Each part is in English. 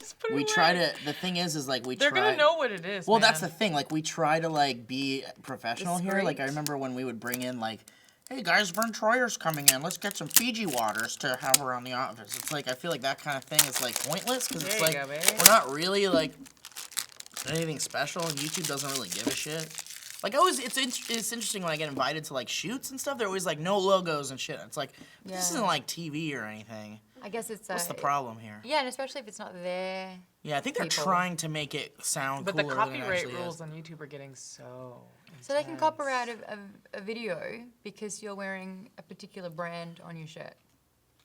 Just put it We away. try to. The thing is like They're gonna know what it is. Well, man. that's the thing. Like we try to like be professional here. Like I Discreet. remember when we would bring in like, hey guys, Vern Troyer's coming in. Let's get some Fiji waters to have around the office. It's like I feel like that kind of thing is like pointless because it's There you like go, baby. we're not really like anything special, and YouTube doesn't really give a shit. Like always, it's interesting when I get invited to like shoots and stuff. They're always like no logos and shit. It's like this isn't like TV or anything. I guess it's What's the problem here? Yeah, and especially if it's not there. Yeah, I think they're trying to make it sound But cooler the than it copyright actually rules is. on YouTube are getting so So they can copyright a video because you're wearing a particular brand on your shirt.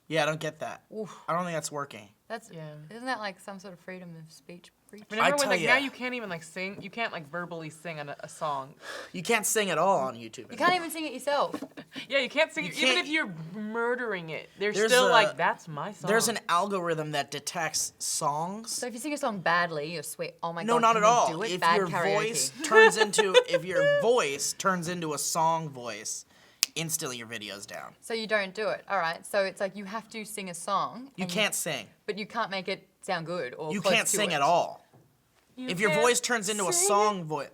Yeah, I don't get that. Oof. I don't think that's working. Isn't that like some sort of freedom of speech breach? Remember when tell like ya. now you can't even like sing, you can't like verbally sing a song. You can't sing at all on YouTube. You can't even sing it yourself. Yeah, you can't sing You it even can't- if you're murdering it. There's There's still a- like that's my song. There's an algorithm that detects songs. So if you sing a song badly, you're sweet. Oh my No, god, not can at we all. do it? If Bad your karaoke. voice turns into a song voice, instantly your video's down. So you don't do it. All right. So it's like you have to sing a song. You can't sing. But you can't make it sound good or You close can't to sing it. at all. You If your can't voice turns into a sing song voice,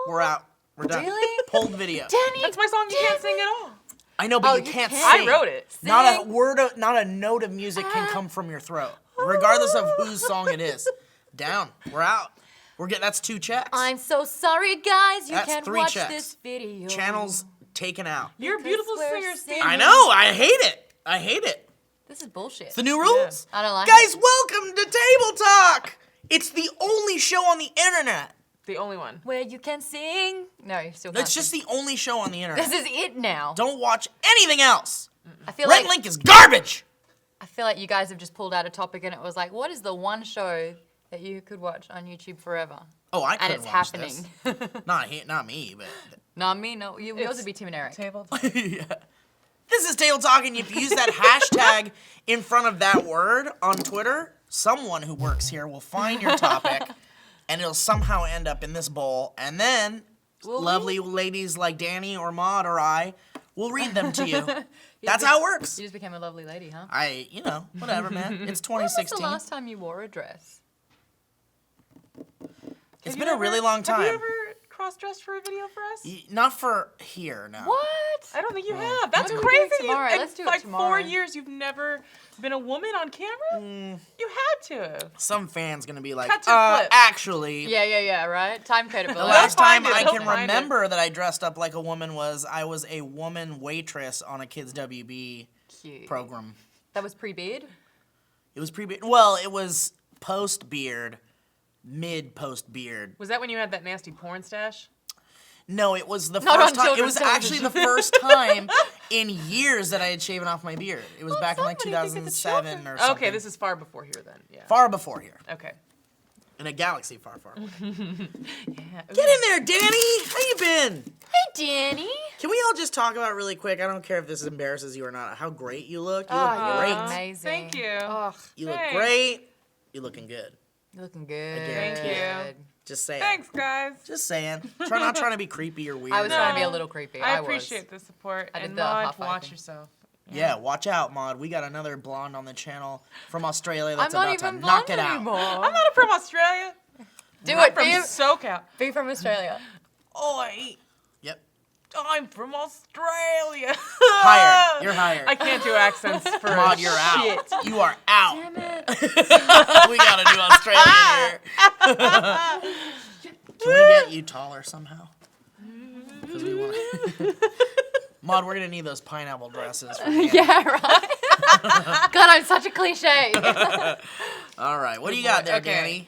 we're out. We're done. Really? Pulled video. Danny, That's my song. You can't sing at all. I know, but Oh, you you can't can't. sing. I wrote it. Not a Sing. word, not a note of music can come from your throat, regardless of whose song it is. Down. We're out. That's 2 checks. I'm so sorry, guys. You That's can't 3 watch checks. this video. Channels taken out. You're a Because beautiful we're singer, Steve. singing. I know. I hate it. I hate it. This is bullshit. It's the new rules. I don't like Guys, it. welcome to Table Talk. It's the only show on the internet. The only one. Where you can sing. No, you still can't. It's just the only show on the internet. This is it now. Don't watch anything else. I feel Red like Link is garbage. I feel like you guys have just pulled out a topic and it was like, what is the one show that you could watch on YouTube forever? Oh, I could And it's watch happening. this. Not me, but Not me, no. Yours It's would be Tim and Eric. Table. yeah. This is Table Talk, and if you use that hashtag in front of that word on Twitter, someone who works here will find your topic, and it'll somehow end up in this bowl, and then lovely ladies like Dani or Maude or I will read them to you. That's how it works. You just became a lovely lady, huh? Whatever, man. It's When was 2016. the last time you wore a dress? It's been a really long time. Have you ever cross-dressed for a video for us? Not for here, no. What? I don't think you have. That's What are we doing crazy. tomorrow? In Let's do it like tomorrow. 4 years, you've never been a woman on camera? You had to. Some fan's gonna be like, Cut to flip. actually, Yeah, right? Time code the last time find it. I They'll can find it. remember that I dressed up like a woman was I was a woman waitress on a kids WB Cute. program. That was pre-beard? It was well, it was post beard, mid post beard. Was that when you had that nasty porn stash? No, it was the Not first on time. It was children's actually the first time in years that I had shaven off my beard. It was Well, back in like somebody think it's 2007 or something. Okay, this is far before here then. Yeah. far before here, Okay. in a galaxy far, far away. Yeah. Get in there, Dani. How you been? Hey, Danny. Can we all just talk about really quick? I don't care if this embarrasses you or not. How great you look. You Oh, look you're great. amazing. Thank you. Oh, You look Thanks. great. You're looking good. you're looking good. Thank you. Just saying. Thanks, guys. Just saying. Not trying to be creepy or weird. I was trying to be a No, little creepy. I was. appreciate the support. I did And the Maude, high-fiving. watch yourself. Yeah, watch out, Maude. We got another blonde on the channel from Australia that's I'm not about to even knock blonde it out. anymore. I'm not from Australia. Do I'm it. from SoCal. Be from Australia. Oi. Yep. I'm from Australia. Hired. You're hired. I can't do accents for Maude, you're shit. out. You are out. Damn it. We gotta do Australia here. Can we get you taller somehow? Because we want to. Maude, we're gonna need those pineapple dresses. For the Yeah, right. God, I'm such a cliche. All right, what do you got there, Okay.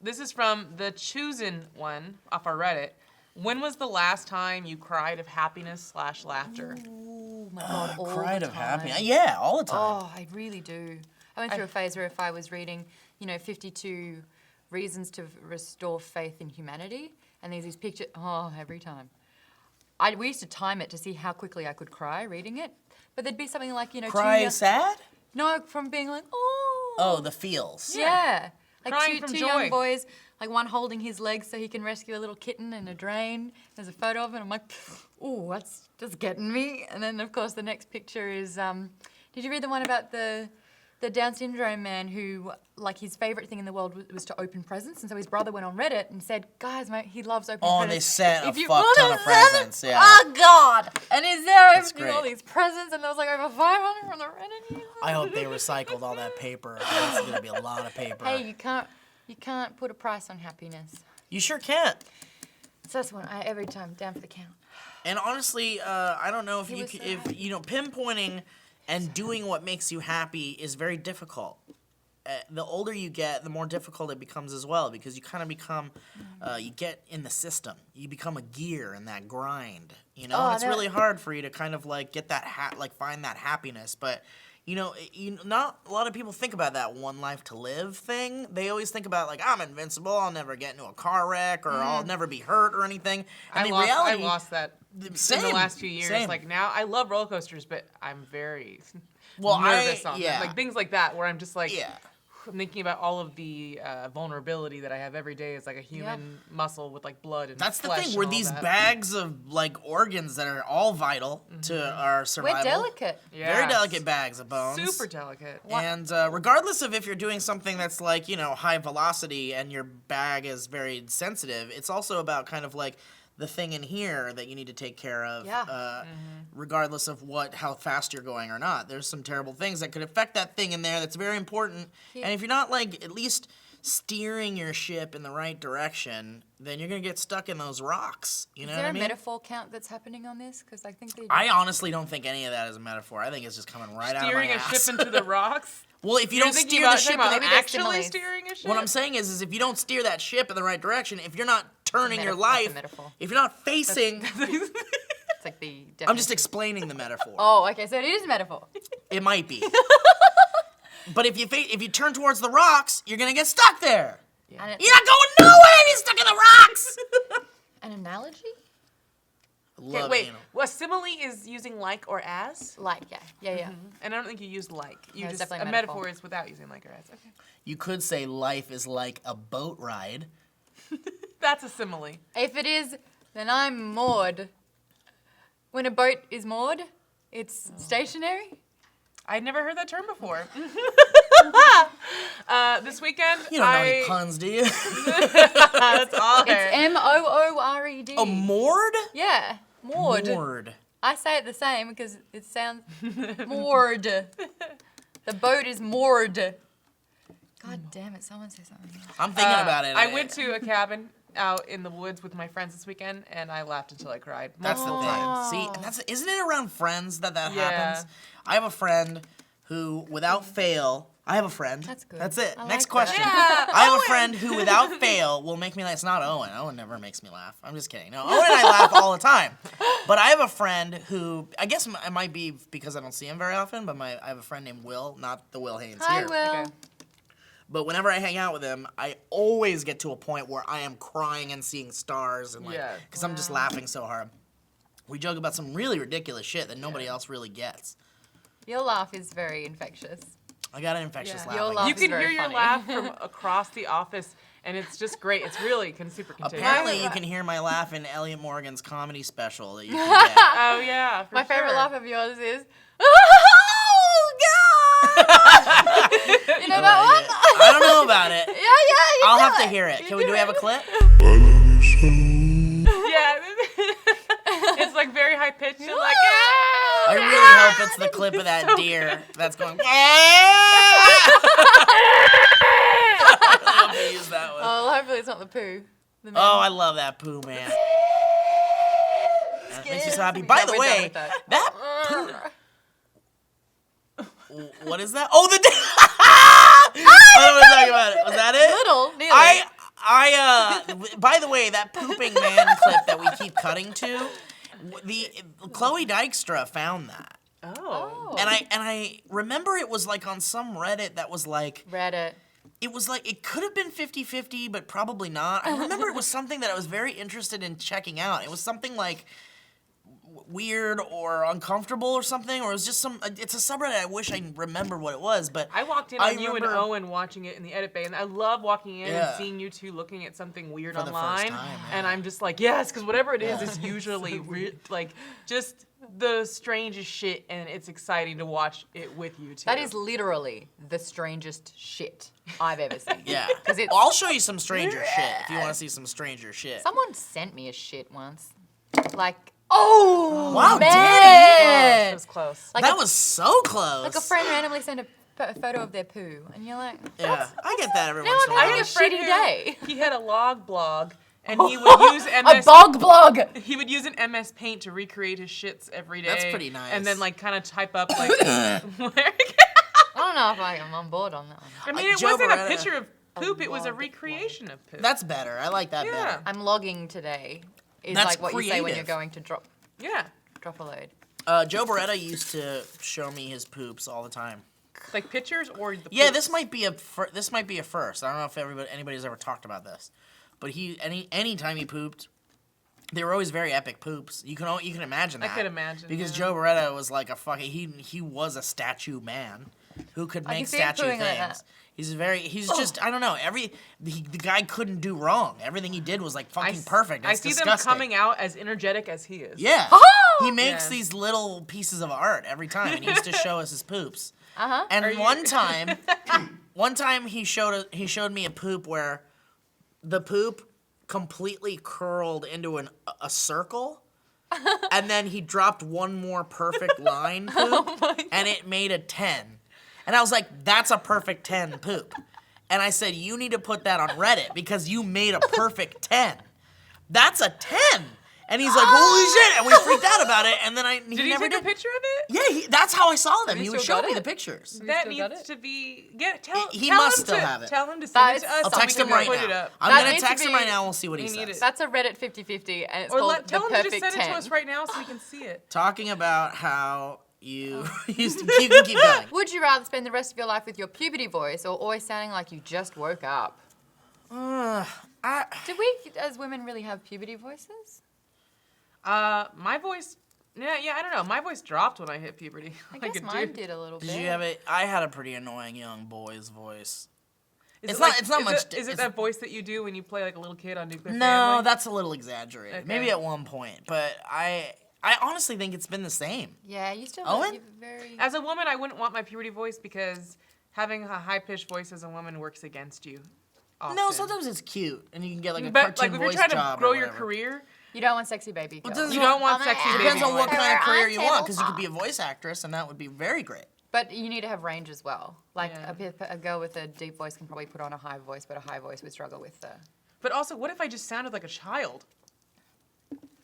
This is from the Choosin' one off our Reddit. When was the last time you cried of happiness/laughter? Oh my God, all Danny? Cried the of time. happiness. Yeah, all the time. Oh, I really do. I went through a phase where if I was reading, 52 reasons to restore faith in humanity, and there's these pictures, every time. We used to time it to see how quickly I could cry reading it, but there'd be something like, Cry sad? No, from being like, oh. Oh, the feels. Yeah. Like Crying two from young joy. boys, like one holding his legs so he can rescue a little kitten in a drain. There's a photo of it. I'm like, ooh, that's just getting me. And then, of course, the next picture is, did you read the one about the the Down syndrome man who, like, his favorite thing in the world was to open presents, and so his brother went on Reddit and said, "Guys, mate, he loves opening Oh, presents. they sent a If you fuck want ton a of presents, present, yeah. Oh God! And he's there That's opening all great. these presents, and there was like over 500 from the Reddit users. I hope they recycled all that paper. That's gonna be a lot of paper. Hey, you can't put a price on happiness. You sure can't. So that's one every time down for the count. And honestly, I don't know if He you was so if happy. you know pinpointing and doing what makes you happy is very difficult. The older you get, the more difficult it becomes as well, because you kind of become, you get in the system. You become a gear in that grind, you know. Oh, and it's that- really hard for you to kind of like get that find that happiness. But you know, not a lot of people think about that one life to live thing. They always think about like, I'm invincible. I'll never get into a car wreck, or I'll never be hurt or anything. And I reality, lost that Same, in the last few years. same. Like now, I love roller coasters, but I'm very Well, nervous on yeah. them. Like things like that, where I'm just like, Yeah. I'm thinking about all of the vulnerability that I have every day as like a human muscle with like blood and That's the flesh thing. and We're all these that. bags of like organs that are all vital to our survival. We're delicate. Very Yes. delicate bags of bones. Super delicate. And regardless of if you're doing something that's like, you know, high velocity and your bag is very sensitive, it's also about kind of like the thing in here that you need to take care of, Yeah. regardless of how fast you're going or not. There's some terrible things that could affect that thing in there that's very important. Yeah. And if you're not like at least steering your ship in the right direction, then you're gonna get stuck in those rocks. You know Is what there I a mean? metaphor count that's happening on this? Because I think they. I honestly don't think any of that is a metaphor. I think it's just coming right Steering out a of my ass. ship into the rocks. Well, if you You're don't thinking steer the about, ship, talking in about maybe they're actually similes. steering a ship. what I'm saying is if you don't steer that ship in the right direction, if you're not turning your Metaphor, that's a life, metaphor. if you're not facing, It's like the. I'm just definition. explaining the metaphor. Oh, okay. So it is a metaphor. It might be. But if you turn towards the rocks, you're gonna get stuck there. And it- You're not going nowhere if you're stuck in the rocks. an analogy? Okay, Love wait. anal. Well, simile is using like or as, Like, yeah. and I don't think you used like. You No, it's just definitely a a metaphor metaphor. is without using like or as. Okay, You could say life is like a boat ride. that's a simile. If it is, then I'm moored. When a boat is moored, it's stationary. I'd never heard that term before. This weekend, You don't know any puns, do you? That's all. It's M-O-O-R-E-D. A moored? Yeah, moored. Moored. I say it the same because it sounds moored. The boat is moored. God damn it! Someone say something. I'm thinking about it. I went to a cabin out in the woods with my friends this weekend, and I laughed until I cried. That's the multiple thing. times. See, isn't it around friends that Yeah. happens? I have a friend who, without fail, I have a friend. That's good. That's it. I Next like question. that. I have a friend who, without fail, will make me laugh. It's not Owen. Owen never makes me laugh. I'm just kidding. No, Owen and I laugh all the time. But I have a friend who, I guess it might be because I don't see him very often, but I have a friend named Will, not the Will Haynes Hi, here. Will. Okay. But whenever I hang out with him, I always get to a point where I am crying and seeing stars, and like, Yeah. because I'm just laughing so hard. We joke about some really ridiculous shit that nobody else really gets. Your laugh is very infectious. I got an infectious Yeah. laugh. Your like laugh You is can very hear your funny. laugh from across the office, and it's just great. It's really super contagious. Apparently, you can hear my laugh in Elliot Morgan's comedy special that you can get. Oh yeah, for My favorite sure. laugh of yours is, oh God! You know that one? I don't know about it. Yeah, you I'll do have to it. hear it. You Do we have a it. clip? Yeah, it's like very high pitched. And like, I really hope it's the clip of that deer that's going. I hope they use that one. Oh, hopefully it's not the poo. The man. Oh, I love that poo, man. That makes me so happy. By Yeah, the we're done way, with that. that poo. What is that? Oh, the. What am I talking about? It? Was that it? Little, nearly. By the way, that pooping man clip that we keep cutting to, the Chloe Dykstra found that. oh. And I remember it was like on some Reddit that was like, Reddit. it was like, it could have been 50-50, but probably not. I remember it was something that I was very interested in checking out. It was something like weird or uncomfortable or something, or it was just it's a subreddit. I wish I remembered what it was, but I walked in on you and Owen watching it in the edit bay, and I love walking in and seeing you two looking at something weird For the first online, time, and I'm just like, yes, because whatever it is usually like just the strangest shit, and it's exciting to watch it with you two. That is literally the strangest shit I've ever seen. yeah. 'Cause it's- Well, I'll show you some stranger shit if you want to see some stranger shit. Someone sent me a shit once. Like, oh, Wow, man! It was close. Like that a, was so close. like a friend randomly sent a photo of their poo, and you're like, Yeah, I get that every now once in a I'm while. having a friend shitty who- day. He had a log blog, and he would use A MS. bog blog. He would use an MS Paint to recreate his shits every day. That's pretty nice. And then like kind of type up like. I don't know if I'm on board on that one. I mean, it Joe wasn't a Beretta. picture of poop; it was a log recreation of poop. That's better. I like that Yeah. better. I'm logging today. Is That's like what you say when you're creative. going to drop Yeah, a load. Joe Beretta used to show me his poops all the time. like pictures or the. Yeah, poops? this might be a first. I don't know if anybody's ever talked about this, but anytime he pooped, they were always very epic poops. You can imagine I that. could imagine, because yeah. Joe Beretta was like a fucking he was a statue man who could I can make see him statue pooing like things. that. He's just I don't know the guy couldn't do wrong. Everything he did was like fucking perfect. I It's see disgusting. them coming out as energetic as he is. Yeah. He makes Yeah. these little pieces of art every time, and he used to show us his poops. Uh-huh. And Are you- one time he showed me a poop where the poop completely curled into a circle, and then he dropped one more perfect line poop, and it made a 10. And I was like, "That's a perfect 10 poop." And I said, "You need to put that on Reddit because you made a perfect 10. That's a 10." And he's like, "Holy shit!" And we freaked out about it. And then Did he never take a picture of it? Yeah, that's how I saw them. Have He you would still show got me it? the pictures. That still got needs it? to be tell. He tell must him still to, have it. Tell him to That send is- it to us. I'll so we text can him right put it now. up. I'm That gonna needs to text him be- right now and we'll see what he We need says. it. That's a Reddit 50-50, and it's Or called tell the him to perfect just send 10. it to us right now so we can see it. Talking about how you used to keep going. Would you rather spend the rest of your life with your puberty voice or always sounding like you just woke up? Do we, as women, really have puberty voices? My voice. Yeah, I don't know. My voice dropped when I hit puberty. I Like guess a mine dude. did a little bit. Did you have it? I had a pretty annoying young boy's voice. Is It's it not- like- it's not is much It, di- is it it's- that voice that you do when you play like a little kid on Nuclear No, Family? that's a little exaggerated. Okay. Maybe at one point, but I honestly think it's been the same. Yeah, you still Owen? you're very... As a woman, I wouldn't want my puberty voice because having a high-pitched voice as a woman works against you. Often. No, sometimes it's cute, and you can get like a But cartoon like if you're voice trying to job grow or your whatever. career, You don't want sexy baby girl. doesn't- you don't want sexy baby. Depends on what voice. kind of career you want, because you table could be a voice actress, and that would be very great. But you need to have range as well. Like Yeah. a girl with a deep voice can probably put on a high voice, but a high voice would struggle with the... But also, what if I just sounded like a child?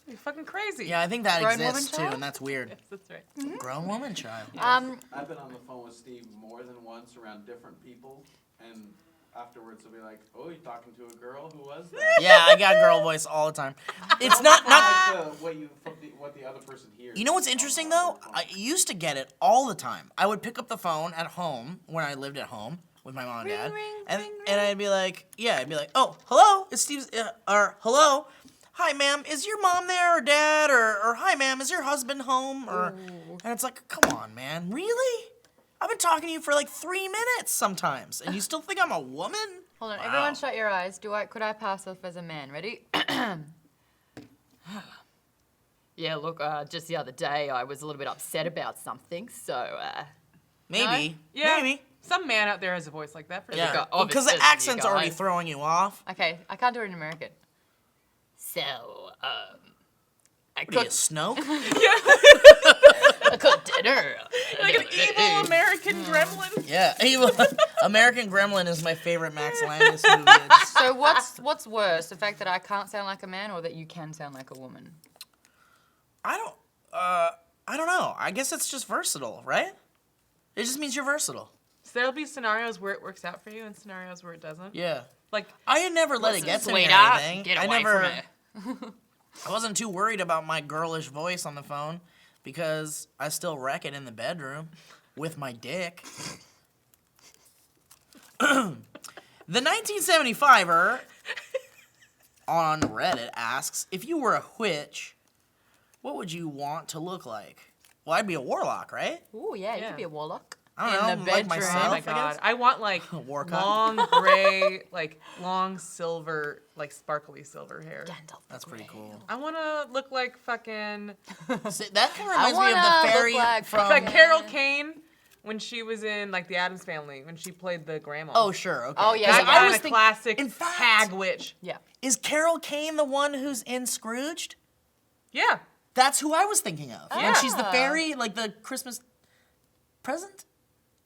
You're fucking crazy. Yeah, I think that Grown exists woman too, child? and that's weird. Yes, that's right. Grown woman child. I've been on the phone with Steve more than once around different people, and afterwards he'll be like, "Oh, you're talking to a girl? Who was that?" Yeah, I got girl voice all the time. It's not. What the other person hears. You know what's interesting though? I used to get it all the time. I would pick up the phone at home when I lived at home with my mom and dad, and I'd be like, "Oh, hello, it's Steve's," or "Hello, hi, ma'am, is your mom there or dad, or hi, ma'am, is your husband home?" And it's like, come on, man, really? I've been talking to you for like 3 minutes sometimes, and you still think I'm a woman? Hold on, Wow. everyone shut your eyes. Could I pass off as a man? Ready? Yeah, look, just the other day I was a little bit upset about something, so, Maybe, Yeah. maybe. Some man out there has a voice like that. For Yeah, sure. because the accent's already throwing you off. Okay, I can't do it in American. So, I What are you, cooked, Snoke? I cooked dinner. Like an evil American gremlin. Yeah, American Gremlin is my favorite Max Landis movie. It's- So what's worse, the fact that I can't sound like a man or that you can sound like a woman? I don't know. I guess it's just versatile, right? It just means you're versatile. So there'll be scenarios where it works out for you and scenarios where it doesn't. Yeah. Like, I had never let it get to me or Sweetheart, anything. get I away never. from it. I wasn't too worried about my girlish voice on the phone because I still wreck it in the bedroom with my dick. The 1975er on Reddit asks, if you were a witch, What would you want to look like? Well, I'd be a warlock, right? Ooh, yeah, you Yeah. could be a warlock. I don't know, In the like bedroom. myself. Oh my I god. guess. I want like War cock. long gray, like long silver, like sparkly silver hair. Gandalf. That's pretty cool. I want to look like fucking See, that kind of I reminds me of wanna the look fairy like from. like Carol Kane when she was in like the Addams Family when she played the grandma. Oh, sure. Okay. Oh, yeah, that yeah. I kind was of thinking, classic in fact- hag witch. Yeah. is Carol Kane the one who's in Scrooged? Yeah. That's who I was thinking of. Yeah. And she's the fairy, like the Christmas present.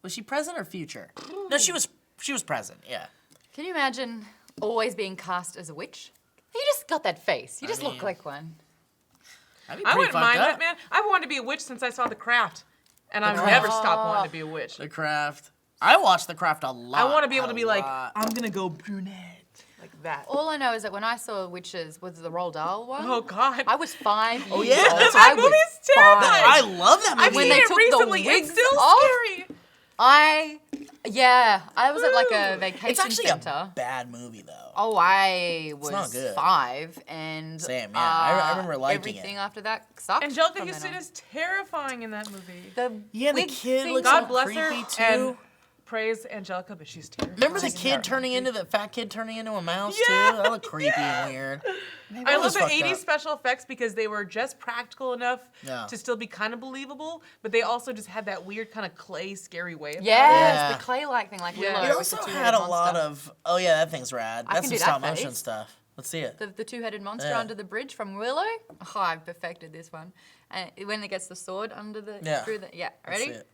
Was she present or future? No, she was present. Yeah. Can you imagine always being cast as a witch? You just got that face. You just mean, look like one. That'd be I pretty wouldn't fucked mind up. that, man. I've wanted to be a witch since I saw The Craft, and I've Craft. never stopped wanting to be a witch. The Craft. I watched The Craft a lot. I want to be able a to be like, lot. I'm gonna go brunette, like that. All I know is that when I saw Witches, was the Roald Dahl one? Oh God. I was 5 years old. yeah, that I movie's was terrifying. I love that movie. I've when seen they it took the recently. It's wigs still off. scary. I was at like a It's vacation actually center. a bad movie though. Oh, I was not good. 5, and Same, yeah. I remember liking everything it. after that sucked. Angelica from then Houston on. is terrifying in that movie. The Yeah, the wig kid thing- looks God so bless her creepy, too. and praise Angelica, but she's terrifying. Remember the She's kid turning into the fat kid turning into a mouse too? That looked creepy and weird. I That love was the fucked 80s up. special effects because they were just practical enough Yeah. to still be kind of believable, but they also just had that weird kind of clay, scary way. About Yes, Yeah. the clay-like thing, like Yeah. Willow. It It with the also two-headed had a lot monster. of. Oh yeah, that thing's rad. I That's can some do stop that motion face. stuff. Let's see it. The two-headed monster Yeah. under the bridge from Willow. Oh, I perfected this one. And when it gets the sword under the Yeah. through the Let's ready? see it.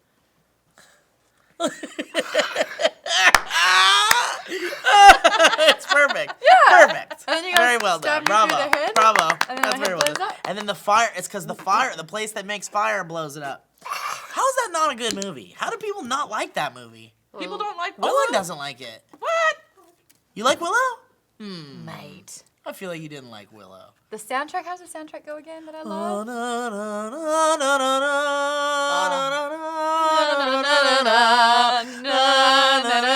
It's perfect. Yeah. Perfect. And then you gotta Very well stab done. me through Bravo. the head, Bravo. and then That's my very head well blows done. up. And then the fire. It's because the fire, the place that makes fire, blows it up. How is that not a good movie? How do people not like that movie? People don't like Willow. Owen doesn't like it. What? You like Willow? Mate. I feel like you didn't like Willow. The soundtrack, how's the soundtrack go again that I Oh, love? na, na, na, na, na, na, na,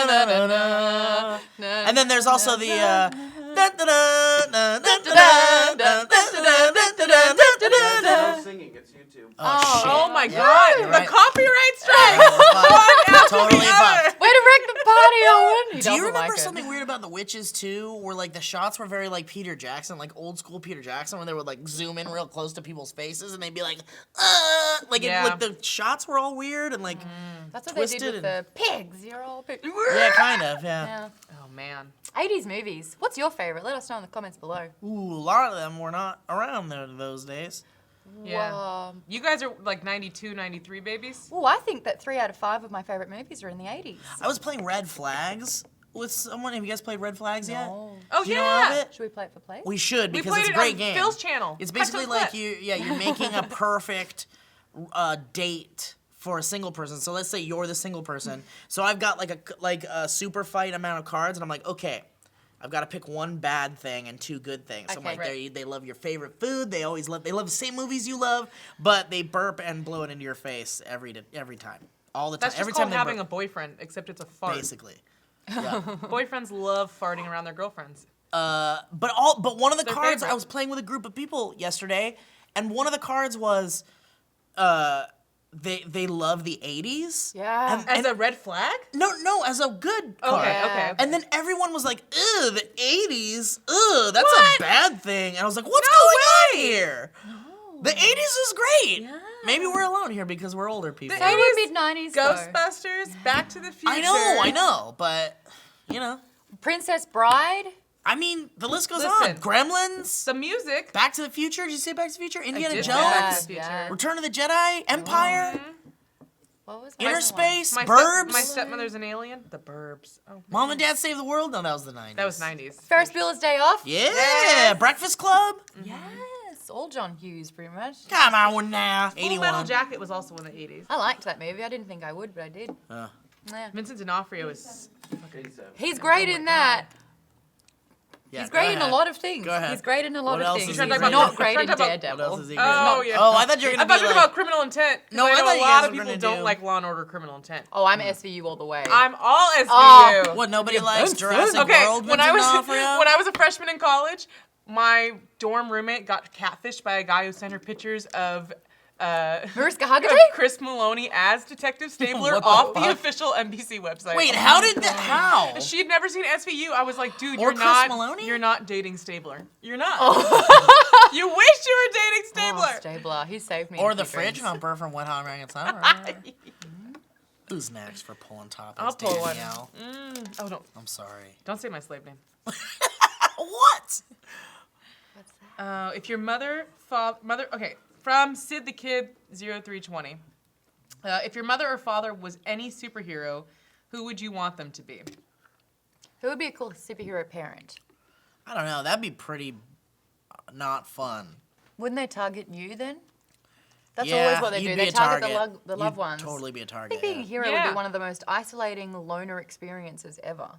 na, na, na. And then there's also the No singing, it's YouTube. Oh my Yeah, God! you're The right. copyright strike. Totally fucked. Way to wreck the party, Owen! He Do you doesn't remember like it. something weird about the Witches too, where like the shots were very like Peter Jackson, like old school Peter Jackson, where they would like zoom in real close to people's faces and they'd be like, Yeah. like the shots were all weird and like, That's what they did twisted with the pigs. You're all pigs. yeah, kind of, yeah. Yeah. Oh man. 80s movies. What's your favorite? Let us know in the comments below. Ooh, a lot of them were not around there those days. Yeah. Whoa. You guys are like 92, 93 babies. Well, I think that 3 out of 5 of my favorite movies are in the 80s. I was playing Red Flags with someone. Have you guys played Red Flags yet? No. Oh Do you know yeah. of it? Should we play it for play? We should We because played it's a it great on game. Phil's channel. It's Cut to basically the like clip. you're making a perfect date for a single person. So let's say you're the single person. So I've got like a super fight amount of cards, and I'm like, okay, I've got to pick one bad thing and 2 good things. So I'm Okay, like, right. they love your favorite food. They love the same movies you love, but they burp and blow it into your face every time, all the time. That's just every called time they having burp, a boyfriend, except it's a fart. basically. Yeah. Boyfriends love farting around their girlfriends. But one of the Their cards favorite. I was playing with a group of people yesterday, and one of the cards was they love the 80s. Yeah. As a red flag? No, as a good card. Okay, Yeah. okay. And then everyone was like, "Ew, the 80s. Ugh, that's What? a bad thing." And I was like, "What's No going way. on here? The 80s is great. Yeah. Maybe we're alone here because we're older people." The Maybe 80s, mid-90s Ghostbusters, Back to the Future. I know, but you know, Princess Bride. I mean, the list goes Listen. on. Gremlins, The music. Back to the Future. Did you say Back to the Future? Indiana did say Jones, Back to the Future. Yeah. Return of the Jedi, Empire. What was Inner that Space, My, Burbs, my stepmother's an alien. The Burbs. Oh, Mom and Dad Save the World. No, that was the 90s. that was 90s. Ferris Bueller's Day Off. Yeah, Breakfast Club. Yes, all John Hughes, pretty much. Come on now, Full Metal 81. Jacket was also in the 80s. I liked that movie. I didn't think I would, but I did. Uh, Yeah. Vincent D'Onofrio is. 87. He's great in that. yeah, He's go great in a ahead. lot of things. Go ahead. He's great in a lot What of else things. is He's he great not in? great in Trying to talk about- Daredevil. What else is he Oh, great in? yeah. Oh, I thought you were I gonna thought be you were like, about Criminal Intent. 'Cause No, I I know thought a you lot guys of were people gonna don't do- like Law and Order Criminal Intent. Oh, I'm SVU all the way. I'm all SVU. Oh. what nobody likes Vincent. Jurassic Okay, World. when I was Vincent D'Onofrio? when I was a freshman in college, my dorm roommate got catfished by a guy who sent her pictures of Mariska Hargitay? of Chris Maloney as Detective Stabler What the off the fuck? official NBC website. Wait, how did that? How? She had never seen SVU. I was like, dude, Or you're Chris not. Maloney? You're not dating Stabler. You're not. You wish you were dating Stabler. Oh, Stabler. He saved me. Or in the few fridge drinks. humper from Wet Hot American Summer. Who's next for pulling topics? I'll pull one. Danielle? Oh, I'm sorry. don't say my slave name. What? If your mother, okay, from Sid the Kid 0320. If your mother or father was any superhero, who would you want them to be? Who would be a cool superhero parent? I don't know. That'd be pretty not fun. Wouldn't they target you then? That's Yeah, always what they you'd do. be They a target target. the loved You'd ones. totally be a I target. think being a Yeah. hero would Yeah. be one of the most isolating loner experiences ever.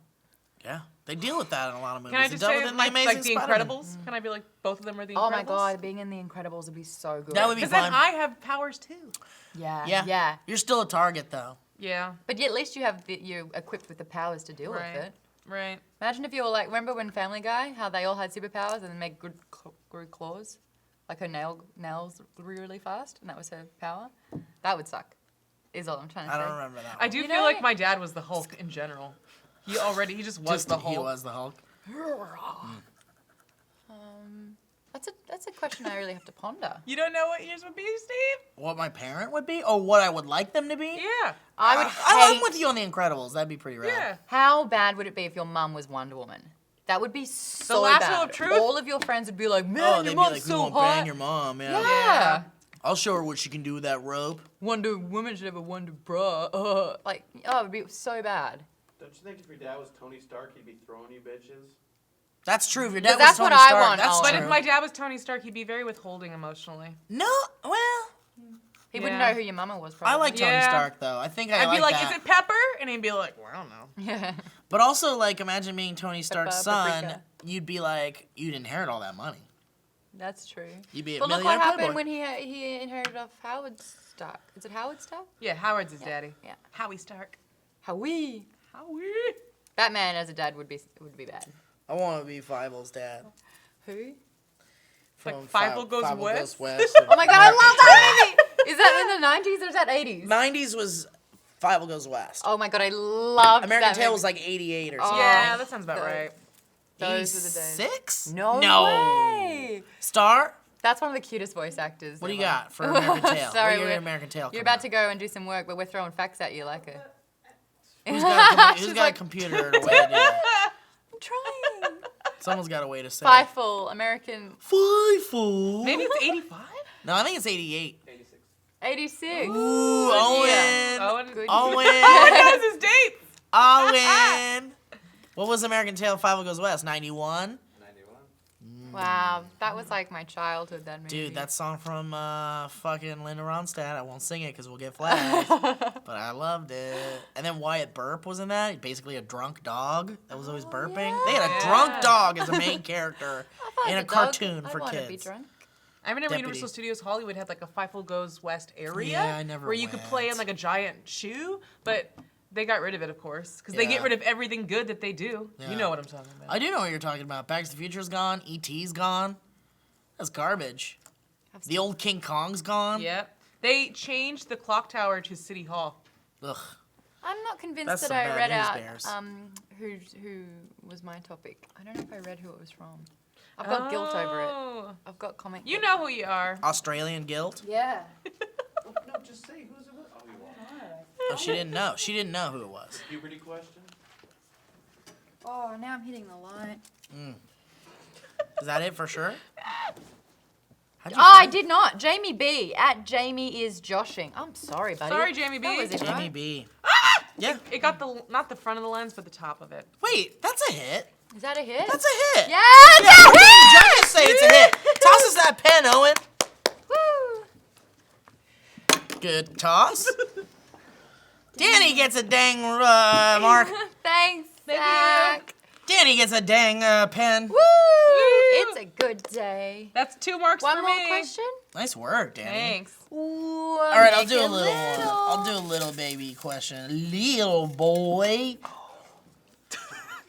Yeah, they deal with that in a lot of movies. Can I They just dealt say with it in like Amazing the Spider-Man. Incredibles? Can I be like both of them are the Incredibles? Oh my god, being in The Incredibles would be so good. That would be Because then fun. I have powers too. Yeah. Yeah. Yeah. You're still a target though. Yeah. But yet at least you're equipped with the powers to deal Right. with it. Right. Imagine if you were like, remember when Family Guy, how they all had superpowers and then make good claws? Like her nails grew really fast and that was her power? That would suck, is all I'm trying to say. I don't remember that. I do You feel know like what? my dad was the Hulk in general. He just was Just the Hulk. He was the Hulk. That's a question I really have to ponder. You don't know what yours would be, Steve? What my parent would be, or what I would like them to be. Yeah. I would I'm hate. with you on The Incredibles. That'd be pretty rad. Yeah. How bad would it be if your mum was Wonder Woman? That would be so lasso bad. of truth? All of your friends would be like, man, Oh, your they'd be mom's like, "We so won't hot. bang your mom." Yeah. Yeah. I'll show her what she can do with that rope. Wonder Woman should have a Wonder Bra. Like, oh, it would be so bad. Don't you think if your dad was Tony Stark, he'd be throwing you bitches? That's true. If your dad was that's Tony what I Stark, want, that's Owen. But true. if my dad was Tony Stark, he'd be very withholding emotionally. No, well, He wouldn't Yeah. know who your mama was, probably. I like Tony Yeah. Stark though. I think I I'd like be like, that. is it Pepper? And he'd be like, well, I don't know. Yeah. But also, like, imagine being Tony Stark's son. paprika. You'd be like, you'd inherit all that money. That's true. You'd be a But look millionaire what happened playboy. when he inherited off Howard Stark. Is it Howard Stark? Yeah, Howard's his daddy. Yeah. Howie Stark. Howie. Howie. Batman as a dad would be bad. I want to be Fievel's dad. Who? From Fievel Goes Fievel West? Oh my god, I love that movie! Is that in the 90s or is that 80s? 90s was Fievel Goes West. Oh my god, I love American that Tail movie. was like 88 or Oh. something. Yeah, that sounds about the- right. Those were the days. 86? No way! Star? That's one of the cutest voice actors. What do you ever. got for American Tail? Sorry, What year did we're- American Tail You're come about out? to go and do some work, but we're throwing facts at you like a... Who's got She's a like, computer or a way to do that? I'm trying. Someone's got a way to say Fifel, American... Fifel. Maybe it's 85? No, I think it's 88. 86. 86. Ooh, Good Owen. year. Owen. Good Owen Owen. knows his dates. Owen. What was American Tail? Fievel Goes West. 91. 91. Wow, that was like my childhood, that movie. Dude, that song from fucking Linda Ronstadt. I won't sing it because we'll get flagged. But I loved it. And then Wyatt Burp was in that. Basically a drunk dog that was always burping. They had a drunk dog as a main character I in a thought the dog- cartoon I'd for wanna be kids. drunk. I remember Deputy. Universal Studios Hollywood had like a Fievel Goes West area Yeah, I never where you could play in went. like a giant shoe, but they got rid of it, of course, because they Yeah. get rid of everything good that they do. Yeah. You know what I'm talking about. I do know what you're talking about. Back to the Future's gone. E.T.'s gone. That's garbage. The old King Kong's gone. Yep. They changed the clock tower to City Hall. Ugh. I'm not convinced That's that some I bad read news, out Bears. who was my topic. I don't know if I read who it was from. I've got guilt over it. Oh. I've got comment. You guilt. know who you are. Australian guilt. Yeah. No, just say who's it with. Oh, you won't. Oh, she didn't know. She didn't know who it was. Puberty question? Oh, now I'm hitting the light. Is that it for sure? How'd you Oh, I find- did not. Jamie B. At Jamie is joshing. I'm sorry, buddy. Sorry, Jamie B. That was it, Jamie right? B. Yeah. It got not the front of the lens, but the top of it. Wait, that's a hit. Is that a hit? That's a hit. Yeah, it's a hit! Judges say it's a hit. Toss us that pen, Owen. Woo! Good toss. Danny gets a dang mark. Thanks, Thank Zach. Danny gets a dang pen. Woo! It's a good day. That's 2 marks One for more me. question? Nice work, Danny. Thanks. Ooh, All right, I'll make do a it little one. I'll do a little baby question. Little boy.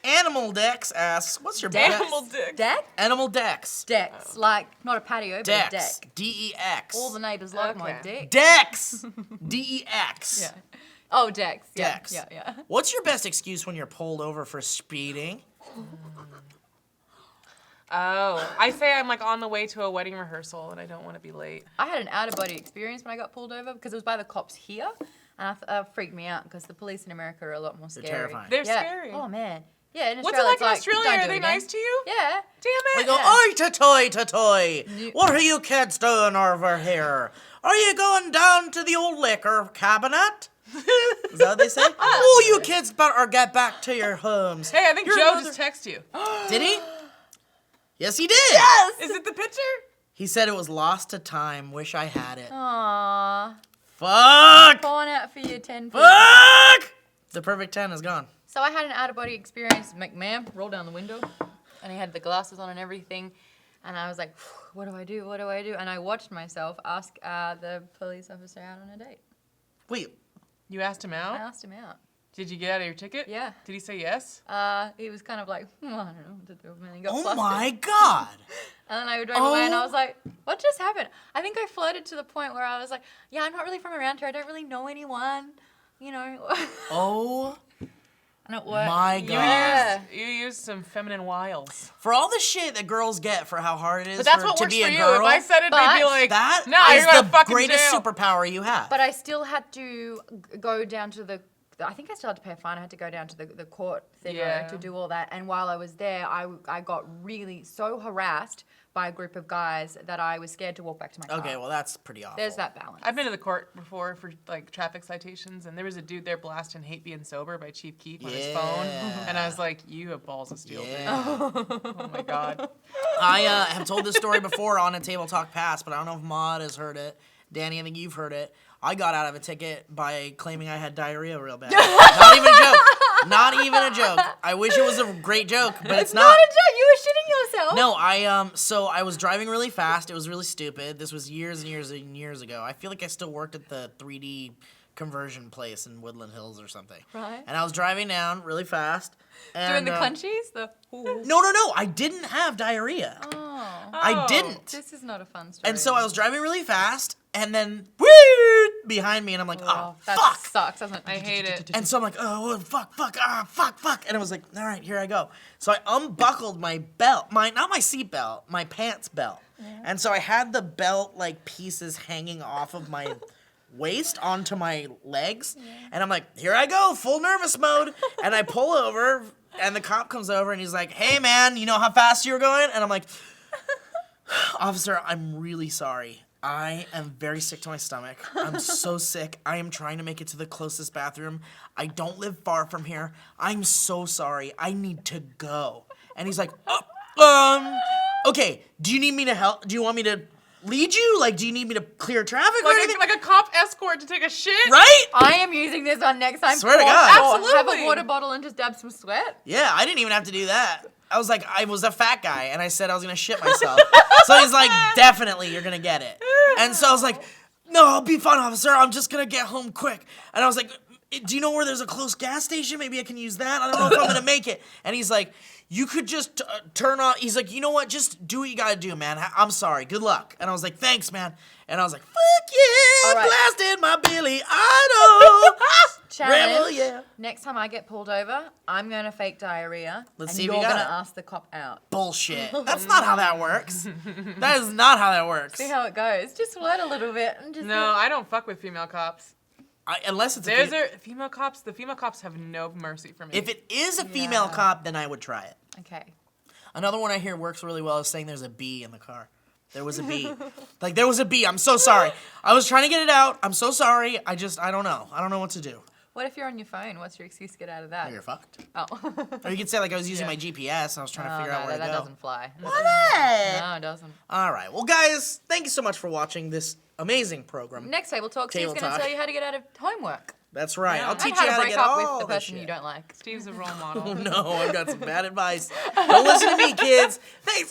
Animal Dex asks, what's your Dex? Animal dick. Deck? Animal Dex. Decks. Like, not a patio, but a Dex. deck. D-E-X. All the neighbours like my Okay. dick. Dex. D-E-X. Yeah. Oh, Dex. Yeah. Dex. Yeah. What's your best excuse when you're pulled over for speeding? Oh, I say I'm like on the way to a wedding rehearsal and I don't want to be late. I had an out-of-body experience when I got pulled over because it was by the cops here. And freaked me out because the police in America are a lot more scary. terrifying. They're Yeah. scary. Oh, man. Yeah, in What's it Australia, like in it's Australia? don't Are do they it again. nice to you? Yeah. Damn They it. go, Yeah. oi, ta-toy. What are you kids doing over here? Are you going down to the old liquor cabinet? Is that what they say? Oh, you kids better get back to your homes. Hey, I think Your Joe mother- just texted you. Did he? Yes, he did. Is it the picture? He said it was lost to time. Wish I had it. Aww. Fuck! Pouring out for your 10 feet. Fuck! The perfect 10 is gone. So I had an out-of-body experience. McMahon rolled down the window, and he had the glasses on and everything. And I was like, what do I do? What do I do? And I watched myself ask the police officer out on a date. Wait, You asked him I out? asked him out. Did you get out of your ticket? Yeah. Did he say yes? He was kind of like, I don't know what to do. And he got oh flustered. my god. And then I drove away and I Oh. was like, what just happened? I think I flirted to the point where I was like, yeah, I'm not really from around here. I don't really know anyone, you know. Oh And it worked. my You god. Yeah. used, you used some feminine wiles. For all the shit that girls get for how hard it is But that's for, what to works be for a you. girl, If I said it, they'd be But like, that no, is you're going to the fucking greatest jail. superpower you have. But I still had to go down to I think I still had to pay a fine. I had to go down to the court thing Yeah. to do all that. And while I was there, I got really so harassed by a group of guys that I was scared to walk back to my car. Okay, well that's pretty awful. There's that balance. I've been to the court before for like traffic citations, and there was a dude there blasting "Hate Being Sober" by Chief Keef on his phone, Yeah. and I was like, "You have balls of steel, dude." Yeah. Oh my god. I have told this story before on a Table Talk Pass, but I don't know if Maude has heard it. Danny, I think you've heard it. I got out of a ticket by claiming I had diarrhea real bad. Not even a joke. Not even a joke. I wish it was a great joke, but it's Not a joke. You were shitting yourself. No, so I was driving really fast. It was really stupid. This was years and years and years ago. I feel like I still worked at the 3D conversion place in Woodland Hills or something. Right. And I was driving down really fast. Doing And, the crunchies? No. I didn't have diarrhea. Oh. I didn't. This is not a fun story. And so I was driving really fast, and then behind me, and I'm like, oh, that fuck. sucks, doesn't it? I hate it. And so I'm like, oh, fuck. And I was like, all right, here I go. So I unbuckled my belt, not my seat belt, my pants belt. And so I had the belt like pieces hanging off of my waist onto my legs. And I'm like, here I go, full nervous mode. And I pull over, and the cop comes over, and he's like, hey, man, you know how fast you were going? And I'm like, officer, I'm really sorry. I am very sick to my stomach. I'm so sick. I am trying to make it to the closest bathroom. I don't live far from here. I'm so sorry. I need to go. And he's like, okay, do you need me to help? Do you want me to lead you? Like, do you need me to clear traffic or anything? Like a cop escort to take a shit? Right? I am using this on next time. Swear to for God. sure. Have Absolutely. a water bottle and just dab some sweat. Yeah, I didn't even have to do that. I was like, I was a fat guy, and I said I was gonna shit myself. So he's like, definitely, you're gonna get it. And so I was like, no, I'll be fine, officer. I'm just gonna get home quick. And I was like, do you know where there's a close gas station? Maybe I can use that. I don't know if I'm gonna make it. And he's like, you could just turn on. He's like, you know what? Just do what you gotta do, man. I'm sorry. Good luck. And I was like, thanks, man. And I was like, fuck yeah, All right. blasted my Billy Idol. Challenge. Rebel, yeah. Next time I get pulled over, I'm gonna fake diarrhea. Let's and see if you're you got gonna it. ask the cop out. Bullshit. That's not how that works. That is not how that works. See how it goes. Just flirt a little bit and just. No, I don't fuck with female cops. Unless it's There's a a female cops. The female cops have no mercy for me. if it is a female Yeah. cop, then I would try it. Okay. Another one I hear works really well is saying there's a bee in the car. There was a bee. Like, there was a bee. I'm so sorry. I was trying to get it out. I'm so sorry. I don't know. I don't know what to do. What if you're on your phone? What's your excuse to get out of that? You're fucked. Oh. Or you could say, like, I was using my GPS and I was trying to figure out where that to go. doesn't fly. What? No, it doesn't. All right. Well, guys, thank you so much for watching this amazing program. Next table talk. Table Steve's going talk. to tell you how to get out of homework. That's right. Yeah. I'll And teach And how you to how to break get up all with the this person shit. you don't like. Steve's a role model. Oh no, I've got some bad advice. Don't listen to me, kids. Thanks,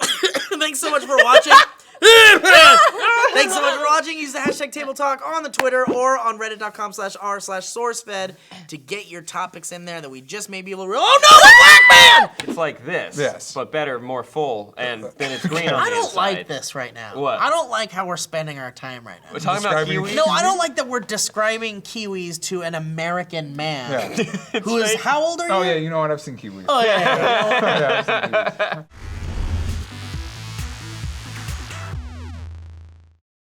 thanks so much for watching. Thanks so much for watching. Use the hashtag Table Talk on the Twitter or on reddit.com/r/SourceFed to get your topics in there that we just may be able to. Oh no, the black man! It's like this, Yes. but better, more full, and then it's green on I the don't inside. like this right now. What? I don't like how we're spending our time right now. We're talking about Describing- kiwis. No, I don't like that we're describing kiwis to an American man Yeah. who is how old are you? Oh yeah, you know what? I've seen kiwis. Oh yeah. Yeah, I've seen kiwis.